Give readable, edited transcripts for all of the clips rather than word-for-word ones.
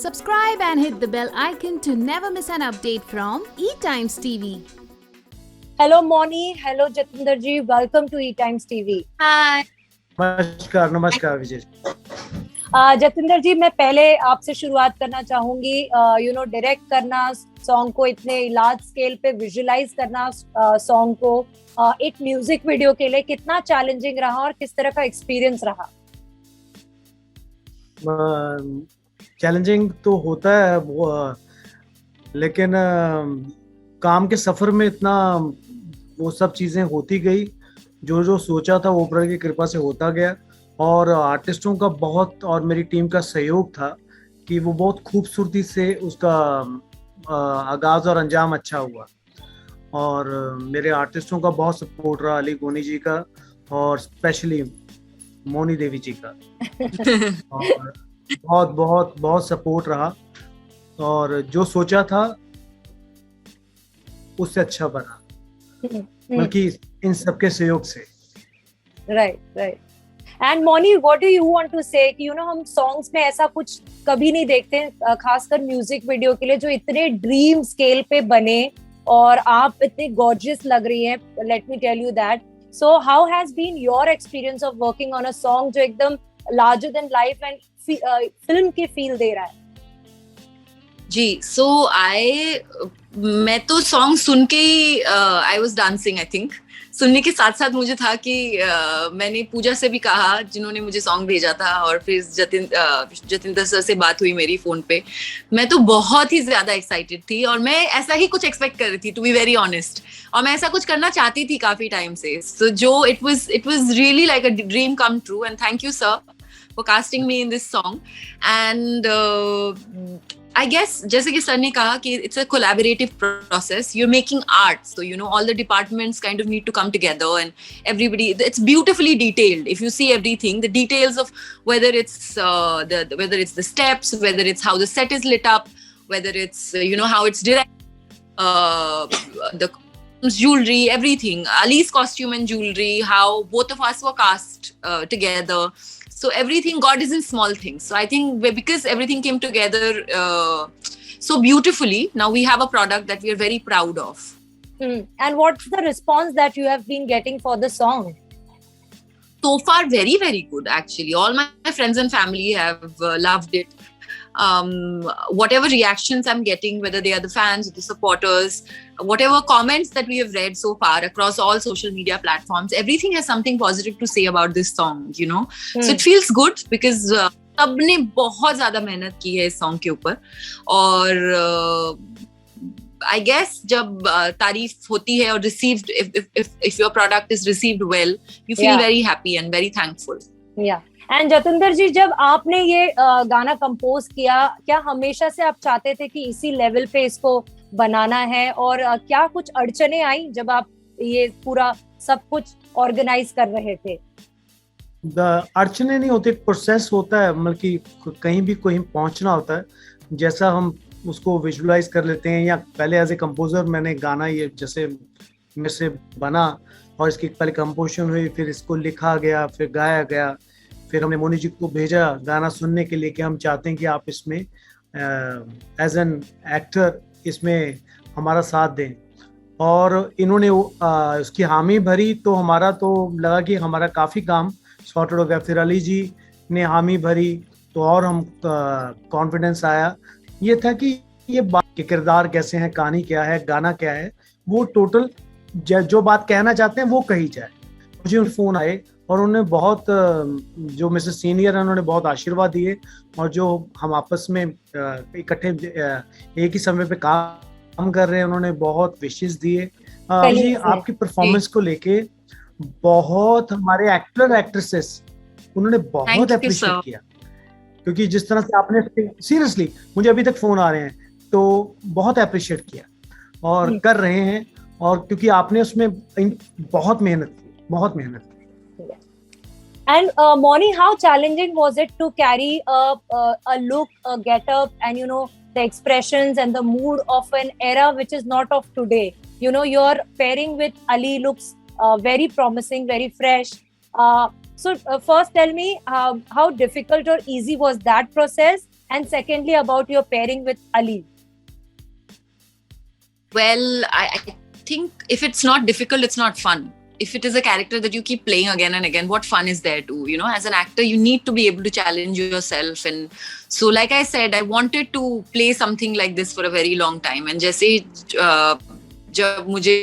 Subscribe and hit the bell icon to never miss an update from eTimes TV. Hello Moni, hello Jatinder ji, welcome to eTimes TV. Hi. नमस्कार विजय। जतिंदर जी, मैं पहले आपसे शुरुआत करना चाहूंगी। Direct करना song को, इतने लार्ज स्केल पे विजुअलाइज करना सॉन्ग को एक म्यूजिक वीडियो के लिए कितना चैलेंजिंग रहा और किस तरह का एक्सपीरियंस रहा? चैलेंजिंग तो होता है लेकिन काम के सफर में इतना वो सब चीजें होती गई, जो सोचा था वो ऊपर की कृपा से होता गया। और आर्टिस्टों का बहुत और मेरी टीम का सहयोग था कि वो बहुत खूबसूरती से उसका आगाज और अंजाम अच्छा हुआ। और मेरे आर्टिस्टों का बहुत सपोर्ट रहा, अली गोनी जी का और स्पेशली मोनी देवी जी का और बहुत बहुत बहुत सपोर्ट रहा। और जो सोचा था उससे अच्छा बना, बल्कि इन सबके सहयोग से। Right. And Moni, what do you want to say कि हम सॉन्ग्स में ऐसा कुछ कभी नहीं देखते, खासकर म्यूजिक वीडियो के लिए जो इतने ड्रीम स्केल पे बने और आप इतने गॉर्जियस लग रही हैं। Let me tell you that. So how has been your experience of working on a song जो एकदम larger than life and film की फील दे रहा है? जी, मैं तो सॉन्ग सुन के ही I was dancing. I think सुनने के साथ साथ मुझे था कि मैंने पूजा से भी कहा, जिन्होंने मुझे सॉन्ग भेजा था, और फिर जतिंदर सर से बात हुई मेरी फोन पे। मैं तो बहुत ही ज्यादा एक्साइटेड थी और मैं ऐसा ही कुछ एक्सपेक्ट कर रही थी, टू बी वेरी ऑनेस्ट। और मैं ऐसा कुछ करना चाहती थी काफी टाइम से। सो जो it was really like a dream come true, and thank you sir for casting me in this song. And I guess जैसे कि सर ने कहा कि it's a collaborative process. You're making art, so all the departments kind of need to come together, and everybody, it's beautifully detailed. If you see everything, the details of whether it's whether it's the steps, whether it's how the set is lit up, whether it's how it's direct, the jewelry, everything, Ali's costume and jewelry, how both of us were cast together. So everything, God is in small things. So I think because everything came together so beautifully, now we have a product that we are very proud of. And what's the response that you have been getting for the song? So far, very, very good, actually. All my friends and family have loved it. Whatever reactions I'm getting, whether they are the fans or the supporters, whatever comments that we have read so far across all social media platforms, everything has something positive to say about this song, So it feels good because सबने बहुत ज्यादा मेहनत की है इस song के ऊपर। और I guess जब तारीफ होती है और received, if your product is received well, you feel very happy and very thankful. Yeah. And Jatinder ji, जब आपने ये गाना कंपोज किया, क्या हमेशा से आप चाहते थे कि इसी लेवल पे इसको बनाना है? और क्या कुछ अड़चने आई जब आप ये पूरा सब कुछ ऑर्गेनाइज कर रहे थे? अड़चने नहीं होती, एक प्रोसेस होता है, मतलब कि कहीं भी कोई पहुंचना होता है। जैसा हम उसको विजुअलाइज कर लेते हैं, या पहले एज ए कंपोजर मैंने गाना ये जैसे मेरे से बना और इसकी पहले कंपोजिशन हुई, फिर इसको लिखा गया, फिर गाया गया, फिर हमने मोनी जी को भेजा गाना सुनने के लिए कि हम चाहते हैं कि आप इसमें एज एन एक्टर इसमें हमारा साथ दें। और इन्होंने उसकी हामी भरी, तो हमारा तो लगा कि हमारा काफ़ी काम सॉर्टेड हो गया। फिर अली जी ने हामी भरी तो और हम कॉन्फिडेंस आया। ये था कि ये बात के किरदार कैसे हैं, कहानी क्या है, गाना क्या है, वो टोटल जो बात कहना चाहते हैं वो कही जाए। मुझे फ़ोन आए और उन्होंने बहुत, जो मेरे से सीनियर हैं उन्होंने बहुत आशीर्वाद दिए, और जो हम आपस में इकट्ठे एक ही समय पे काम कर रहे हैं उन्होंने बहुत विशेष दिए। जी, आपकी परफॉर्मेंस को लेके बहुत हमारे एक्टर एक्ट्रेसेस उन्होंने बहुत अप्रिशिएट किया, क्योंकि जिस तरह से आपने, सीरियसली मुझे अभी तक फोन आ रहे हैं, तो बहुत अप्रिशिएट किया और कर रहे हैं। और क्योंकि आपने उसमें बहुत मेहनत की। And Moni, how challenging was it to carry a look, a get-up, and the expressions and the mood of an era which is not of today? Your pairing with Ali looks very promising, very fresh. So first tell me how difficult or easy was that process, And secondly, about your pairing with Ali. Well, I think if it's not difficult, it's not fun. If it is a character that you keep playing again and again, what fun is there too? You know, as an actor, you need to be able to challenge yourself. And so, like I said, I wanted to play something like this for a very long time. And जैसे जब मुझे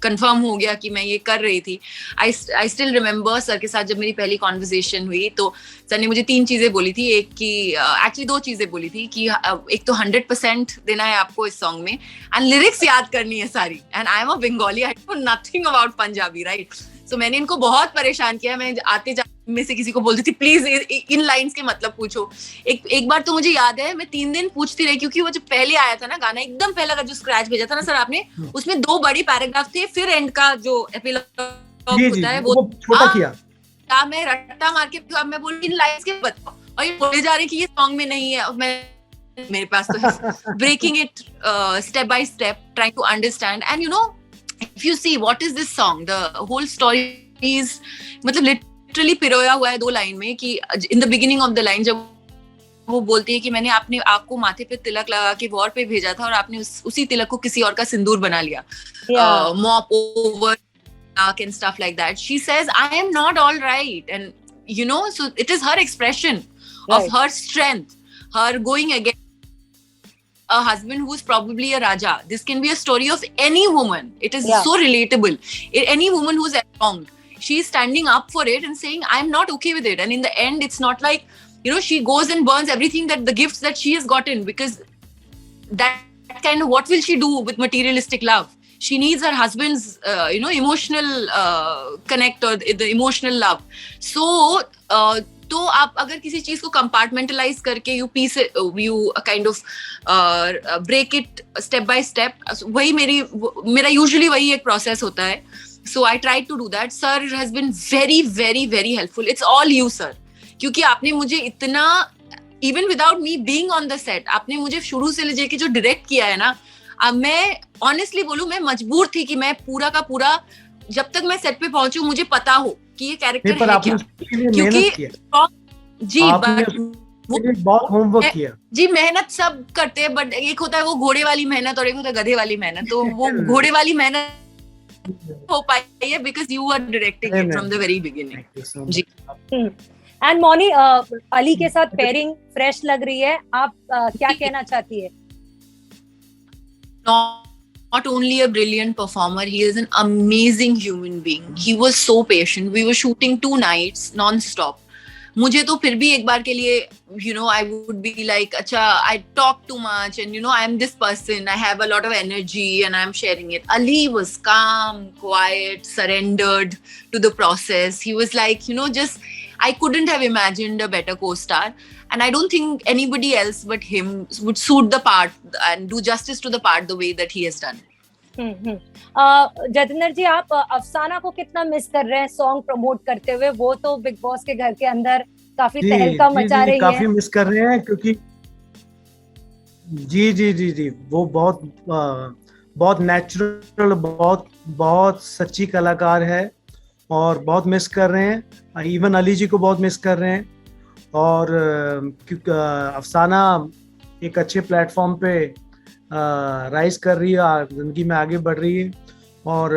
confirm हो गया कि मैं ये कर रही थी, आई स्टिल रिमेम्बर सर के साथ जब मेरी पहली कॉन्वर्सेशन हुई तो सर ने मुझे 3 चीजें बोली थी. एक कि एक्चुअली 2 चीजें बोली थी कि एक तो 100% देना है आपको इस सॉन्ग में, एंड लिरिक्स याद करनी है सारी. And I am a Bengali, I know nothing about Punjabi, right? So मैंने इनको बहुत परेशान किया. मैं आते जाते में से किसी को बोलती थी प्लीज इन लाइंस के मतलब पूछो. एक बार तो मुझे याद है मैं 3 दिन पूछती रही, क्योंकि वो जो पहले आया था ना गाना, एकदम पहला का जो स्क्रैच भेजा था ना सर आपने, उसमें 2 बड़ी पैराग्राफ थे, फिर एंड का जो एपिलॉग होता है वो छोटा किया. मैं रट्टा मार के मैं बोल इन लाइंस के बताओ, और ये बोले जा रहे कि ये सॉन्ग में नहीं है. मेरे पास तो breaking it step by step, trying to understand. And you know, if you see what is this song, the whole story is मतलब literally पिरोया हुआ है 2 लाइन में. कि in the beginning of the line जब वो बोलती है कि मैंने आपको माथे पे तिलक लगा के वॉर पे भेजा था और आपने उसी तिलक को किसी और का सिंदूर बना लिया, mop over and stuff like that. She says I am not all right, and you know, so it is her expression of her strength, her going against a husband who's probably a raja. This can be a story of any woman. It is so relatable. Any woman who's wronged, she's standing up for it and saying I'm not okay with it. And in the end, it's not like, you know, she goes and burns everything, that the gifts that she has gotten, because that kind of, what will she do with materialistic love? She needs her husband's you know, emotional connect, or the emotional love. So तो आप अगर किसी चीज को compartmentalise करके you kind of break it step by step, वही मेरा usually वही एक प्रोसेस होता है. So I try to do that. Sir has been very very very helpful. It's all you sir, क्योंकि आपने मुझे इतना, even without me being on the set, आपने मुझे शुरू से लेके जो डायरेक्ट किया है ना, मैं ऑनेस्टली बोलूं, मैं मजबूर थी कि मैं पूरा का पूरा, जब तक मैं सेट पे पहुंचू, मुझे पता हो कि ये कैरेक्टर है क्या. क्योंकि जी बहुत होमवर्क किया जी, मेहनत सब करते हैं, बट एक होता है वो घोड़े वाली मेहनत और एक होता है गधे वाली मेहनत. तो वो घोड़े वाली मेहनत हो पाई है because you are directing it from the very beginning. जी. एंड मौनी, अली के साथ पेयरिंग फ्रेश लग रही है, आप क्या कहना चाहती है? Not only a brilliant performer, he is an amazing human being. He was so patient. We were shooting 2 nights non-stop. मुझे तो फिर भी एक बार के लिए, you know, I would be like, अच्छा, I talk too much, and you know, I am this person, I have a lot of energy and I am sharing it. Ali was calm, quiet, surrendered to the process. He was like, you know, just, I couldn't have imagined a better co-star. And I don't think anybody else but him would suit the part and do justice to the part the way that he has done. Jatinder जी, आप अफसाना को कितना miss कर रहे हैं song promote करते हुए? वो तो बिग बॉस के घर के अंदर काफी तहलका मचा रही है. काफी मिस कर रहे हैं, क्योंकि जी वो बहुत नेचुरल, बहुत सच्ची कलाकार है, और बहुत मिस कर रहे हैं. इवन अली जी को बहुत मिस कर रहे हैं. और अफसाना एक अच्छे प्लेटफॉर्म पे राइज कर रही है, जिंदगी में आगे बढ़ रही है, और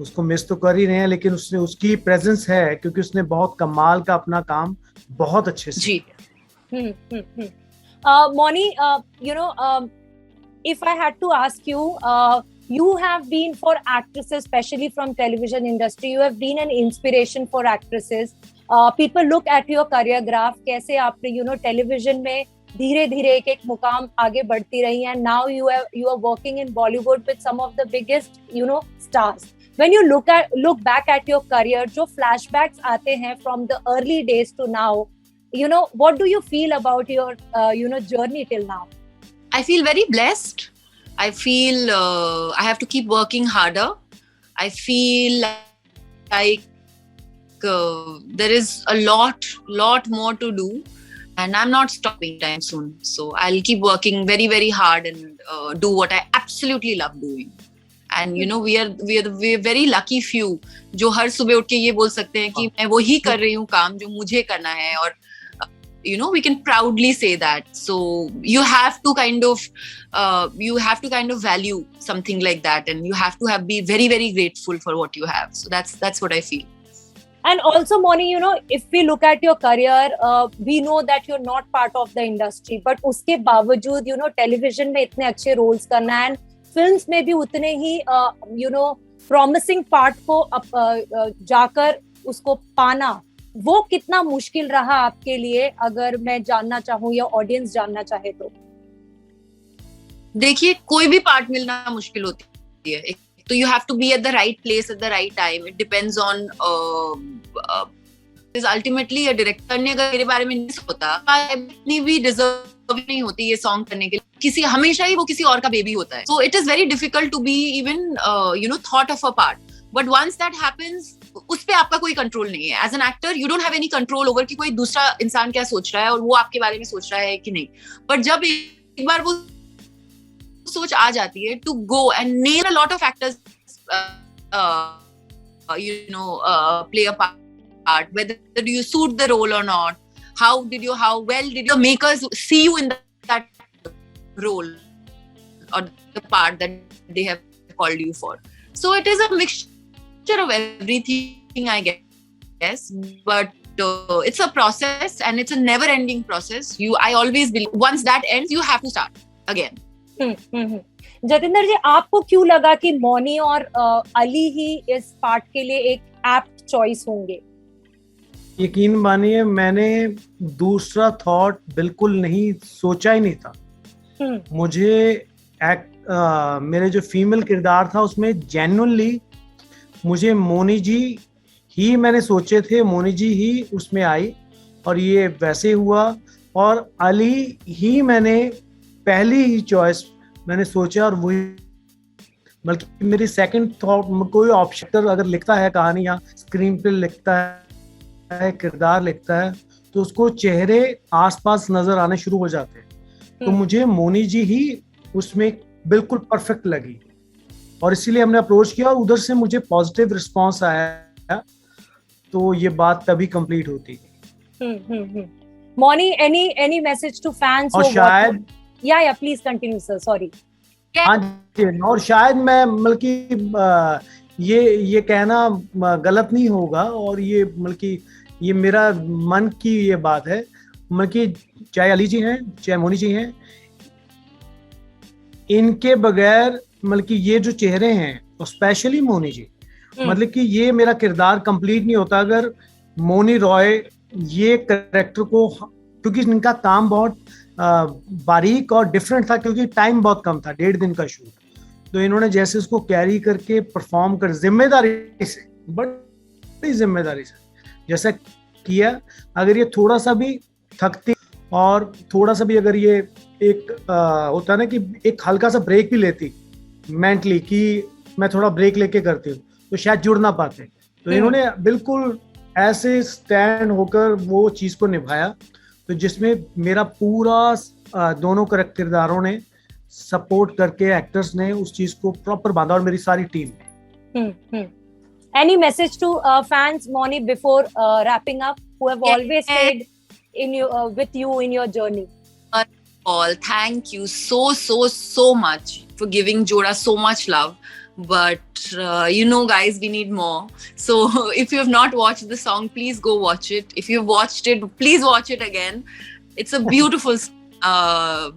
उसको मिस तो कर ही रहे हैं, लेकिन उसकी प्रेजेंस है, क्योंकि उसने बहुत कमाल का अपना काम बहुत अच्छे से जी. Moni, you know, if I had to ask you, you have been, for actresses, especially from television industry, you have been an inspiration for actresses. People look at your career graph, कैसे आपने, you know, television में धीरे धीरे एक मुकाम आगे बढ़ती रही हैं. Now you are working in Bollywood with some of the biggest, you know, stars. When you look back at your career, जो flashbacks आते हैं from the early days to now, you know, what do you feel about your you know, journey till now? I feel very blessed. I feel I have to keep working harder. I feel like there is a lot more to do, and I'm not stopping time soon. So I'll keep working very, very hard and do what I absolutely love doing. And you know, we are very lucky few जो हर सुबह उठ के ये बोल सकते हैं कि मैं वो ही कर रही हूँ काम जो मुझे करना है. और we can proudly say that. So you have to kind of value something like that, and you have to be very, very grateful for what you have. So that's what I feel. And also, Moni, if we look at your career, we know that you're not part of the industry, but उसके बावजूद, television में इतने अच्छे roles करना, and films में भी उतने ही, promising part को जाकर उसको पाना, वो कितना मुश्किल रहा आपके लिए, अगर मैं जानना चाहूँ या ऑडियंस जानना चाहे तो? देखिए, कोई भी पार्ट मिलना मुश्किल होती है. तो you have to be at the right place at the right time. It depends on ultimately a director ने अगर मेरे बारे में नहीं सोचा, इतनी भी deserve नहीं होती ये song करने के लिए. हमेशा ही वो किसी और का बेबी होता है. So it is very difficult to be even thought of a part. But once that happens, उस पे आपका कोई कंट्रोल नहीं है. As an actor, you don't have any control over कि कोई दूसरा इंसान क्या सोच रहा है और वो आपके बारे में सोच रहा है कि नहीं. But जब एक बार वो सोच आ जाती है, to go and nail a lot of actors play a part, whether you suit the role or not, how well did your makers see you in that role or the part that they have called you for. So it is a mixture of everything, I guess, but it's a process, and it's a never ending process. I always believe once that ends, you have to start again. Jatinder जी, आपको क्यों लगा कि मौनी और अली ही इस part के लिए एक apt choice होंगे? यकीन मानिए, मैंने दूसरा थॉट बिल्कुल नहीं सोचा ही नहीं था. मुझे मेरे जो फीमेल किरदार था उसमें जेन्युइनली मुझे मोनी जी ही मैंने सोचे थे, मोनी जी ही उसमें आई और ये वैसे हुआ. और अली ही मैंने पहली ही चॉइस मैंने सोचा, और वही बल्कि मेरी सेकंड थॉट. कोई ऑप्शन अगर लिखता है कहानी या स्क्रीन पे लिखता है, किरदार लिखता है, तो उसको चेहरे आसपास नजर आने शुरू हो जाते हैं. तो मुझे मोनी जी ही उसमें बिल्कुल परफेक्ट लगी और इसीलिए हमने अप्रोच किया और उधर से मुझे पॉजिटिव रिस्पांस आया. तो ये बात तभी कंप्लीट होती है. Mauni, any message to fans? और शायद या प्लीज कंटिन्यू सर, सॉरी. हाँ जी, और शायद मैं बल्कि ये कहना गलत नहीं होगा, और ये बल्कि ये मेरा मन की ये बात है, बल्कि चाहे अली जी हैं चाहे मोनी जी हैं, इनके बगैर बल्कि ये जो चेहरे हैं, और स्पेशली मोनी जी, मतलब कि ये मेरा किरदार कंप्लीट नहीं होता अगर मोनी रॉय ये कैरेक्टर को, क्योंकि इनका काम बहुत बारीक और डिफरेंट था, क्योंकि टाइम बहुत कम था, 1.5 दिन का शूट. तो इन्होंने जैसे उसको कैरी करके परफॉर्म कर जिम्मेदारी से, बड़ी जिम्मेदारी से जैसा किया. अगर ये थोड़ा सा भी थकती और थोड़ा सा भी अगर ये एक होता है ना कि एक हल्का सा ब्रेक भी लेती मेंटली कि मैं थोड़ा ब्रेक लेके करती हूँ, तो शायद जुड़ ना पाते. तो इन्होंने बिल्कुल ऐसे स्टैंड होकर वो चीज को निभाया, तो जिसमें मेरा पूरा दोनों किरदारों ने सपोर्ट करके एक्टर्स ने उस चीज को प्रॉपर बांधा, और मेरी सारी टीम ने. Any message to fans, Moni, before wrapping up, who have always stayed with you in your journey? All, thank you so much for giving Joda so much love. But guys, we need more. So if you have not watched the song, please go watch it. If you've watched it, please watch it again. It's a beautiful I'm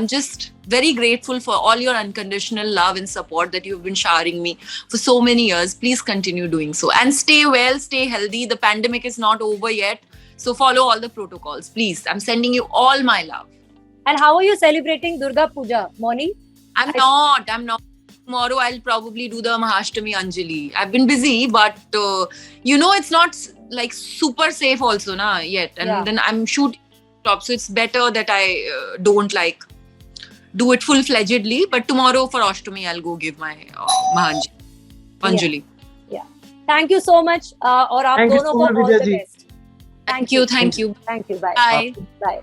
just very grateful for all your unconditional love and support that you've been showering me for so many years. Please continue doing so, and stay well, stay healthy. The pandemic is not over yet, so follow all the protocols, please. I'm sending you all my love. And how are you celebrating Durga Puja, Moni? I'm not. Tomorrow I'll probably do the Mahashtami Anjali. I've been busy, but it's not like super safe also yet. And then I'm shooting top, so it's better that I don't do it full-fledgedly. But tomorrow for Ashtami, I'll go give my Anjali. Yeah. Thank you so much. और आप दोनों को all the best. Thank you. Thank you. Bye. Bye. Bye.